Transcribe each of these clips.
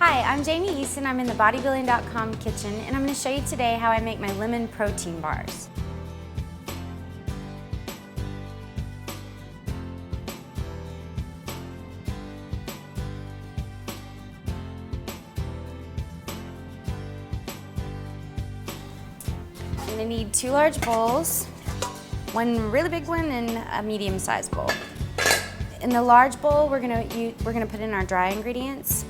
Hi, I'm Jamie Eason. I'm in the bodybuilding.com kitchen, and I'm going to show you today how I make my lemon protein bars. I'm going to need 2 large bowls, one really big one and a medium-sized bowl. In the large bowl, we're going to put in our dry ingredients.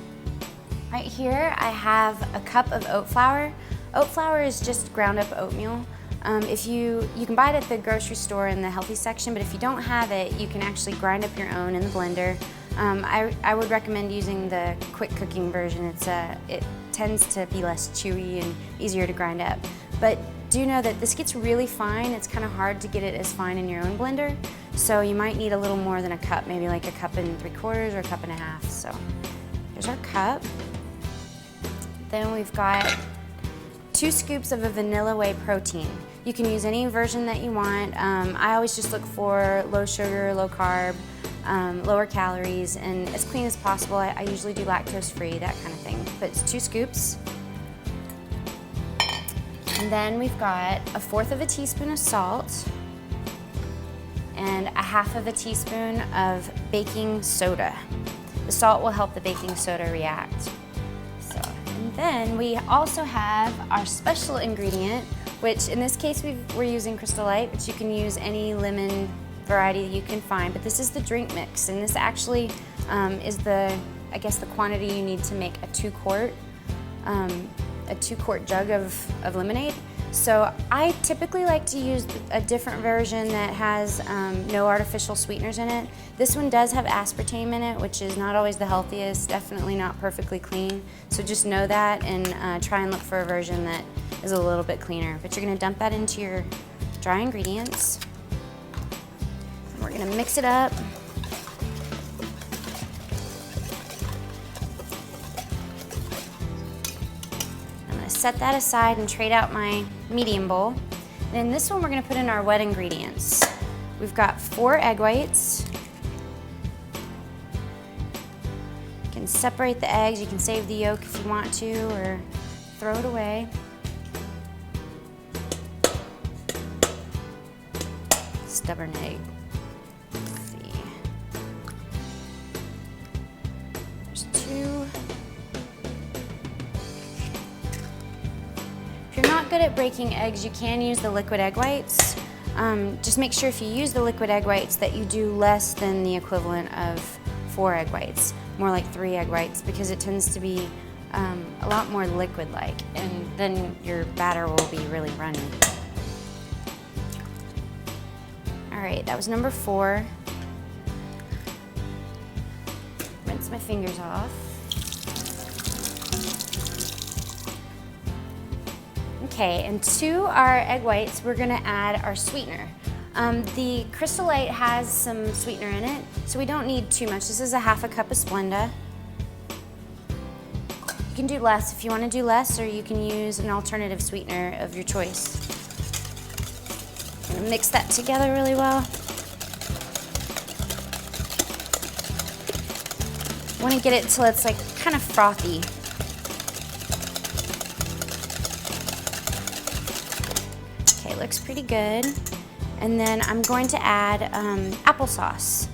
Right here, I have a cup of oat flour. Oat flour is just ground up oatmeal. You can buy it at the grocery store in the healthy section, but if you don't have it, you can actually grind up your own in the blender. I would recommend using the quick cooking version. It tends to be less chewy and easier to grind up. But do know that this gets really fine. It's kind of hard to get it as fine in your own blender, so you might need a little more than a cup, maybe like a cup and 3/4 or a cup and a half. So here's our cup. Then we've got 2 scoops of a vanilla whey protein. You can use any version that you want. I always just look for low sugar, low carb, lower calories, and as clean as possible. I usually do lactose free, that kind of thing. But it's 2 scoops. And then we've got 1/4 teaspoon of salt and 1/2 teaspoon of baking soda. The salt will help the baking soda react. And then we also have our special ingredient, which in this case we're using Crystal Light, but you can use any lemon variety you can find. But this is the drink mix, and this actually is the quantity you need to make a 2-quart jug of lemonade. So I typically like to use a different version that has no artificial sweeteners in it. This one does have aspartame in it, which is not always the healthiest, definitely not perfectly clean. So just know that and try and look for a version that is a little bit cleaner. But you're gonna dump that into your dry ingredients. And we're gonna mix it up. Set that aside and trade out my medium bowl. And in this one, we're gonna put in our wet ingredients. We've got 4 egg whites. You can separate the eggs. You can save the yolk if you want to, or throw it away. Stubborn egg. Let's see. There's 2. If you're not good at breaking eggs, you can use the liquid egg whites. Just make sure if you use the liquid egg whites that you do less than the equivalent of 4 egg whites, more like 3 egg whites, because it tends to be a lot more liquid-like, and then your batter will be really runny. All right, that was number 4. Rinse my fingers off. Okay, and to our egg whites, we're gonna add our sweetener. The Crystal Light has some sweetener in it, so we don't need too much. This is 1/2 cup of Splenda. You can do less if you wanna do less, or you can use an alternative sweetener of your choice. I'm gonna mix that together really well. I wanna get it till it's like kind of frothy. Looks pretty good. And then I'm going to add applesauce.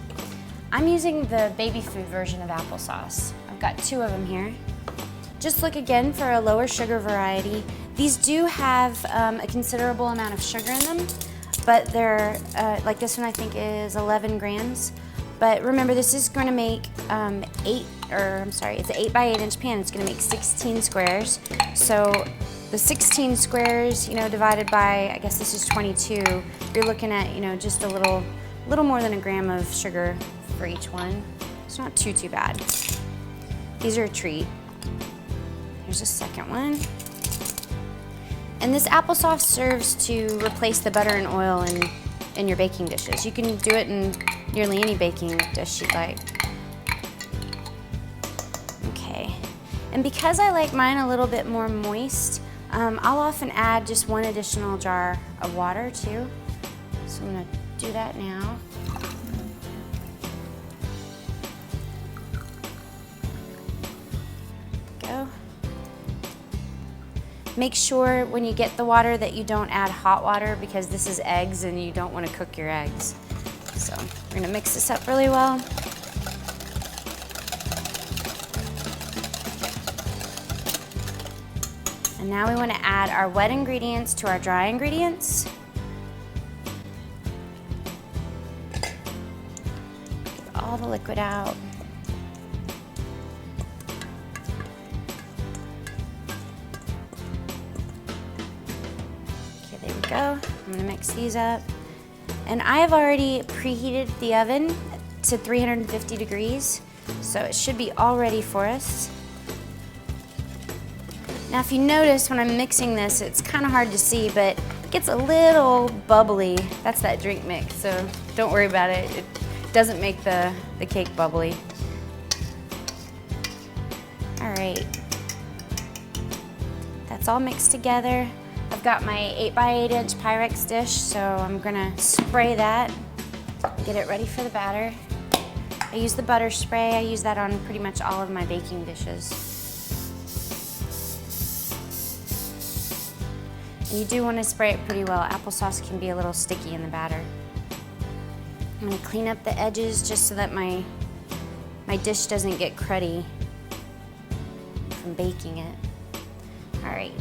I'm using the baby food version of applesauce. I've got 2 of them here. Just look again for a lower sugar variety. These do have a considerable amount of sugar in them, but they're, like this one I think is 11 grams. But remember, this is going to make it's an 8 by 8 inch pan. It's going to make 16 squares. So the 16 squares, divided by, I guess this is 22, you're looking at, just a little more than a gram of sugar for each one. It's not too bad. These are a treat. Here's a second one. And this applesauce serves to replace the butter and oil in your baking dishes. You can do it in nearly any baking dish you'd like. Okay, and because I like mine a little bit more moist, I'll often add just 1 additional jar of water too. So I'm gonna do that now. Go. Make sure when you get the water that you don't add hot water because this is eggs and you don't want to cook your eggs. So we're gonna mix this up really well. And now we want to add our wet ingredients to our dry ingredients. Get all the liquid out. Okay, there we go. I'm gonna mix these up. And I have already preheated the oven to 350 degrees, so it should be all ready for us. Now if you notice when I'm mixing this, it's kind of hard to see, but it gets a little bubbly. That's that drink mix, so don't worry about it. It doesn't make the cake bubbly. All right, that's all mixed together. I've got my 8x8 inch Pyrex dish, so I'm gonna spray that, get it ready for the batter. I use the butter spray. I use that on pretty much all of my baking dishes. And you do want to spray it pretty well. Applesauce can be a little sticky in the batter. I'm gonna clean up the edges just so that my dish doesn't get cruddy from baking it. All right,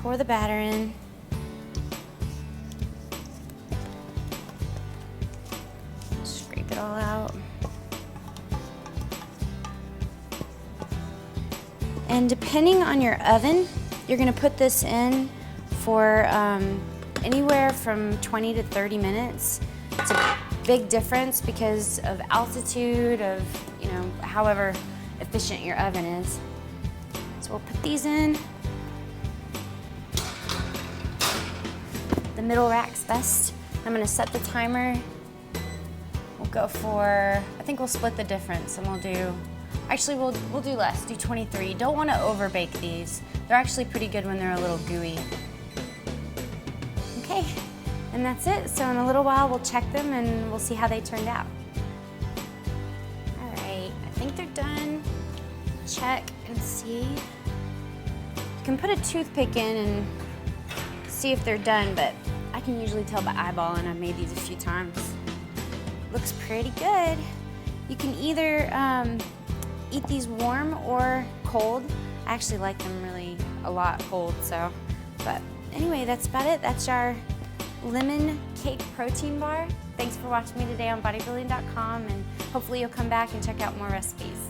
pour the batter in. Scrape it all out. And depending on your oven, you're gonna put this in for anywhere from 20 to 30 minutes. It's a big difference because of altitude, of however efficient your oven is. So we'll put these in. The middle rack's best. I'm gonna set the timer. We'll go for, I think we'll split the difference and we'll do do less, do 23. Don't want to over bake these. They're actually pretty good when they're a little gooey. Okay, and that's it. So in a little while we'll check them and we'll see how they turned out. All right, I think they're done. Check and see. You can put a toothpick in and see if they're done, but I can usually tell by eyeballing. I've made these a few times. Looks pretty good. You can either eat these warm or cold. I actually like them really a lot cold, but anyway, that's about it. That's our lemon cake protein bar. Thanks for watching me today on bodybuilding.com, and hopefully you'll come back and check out more recipes.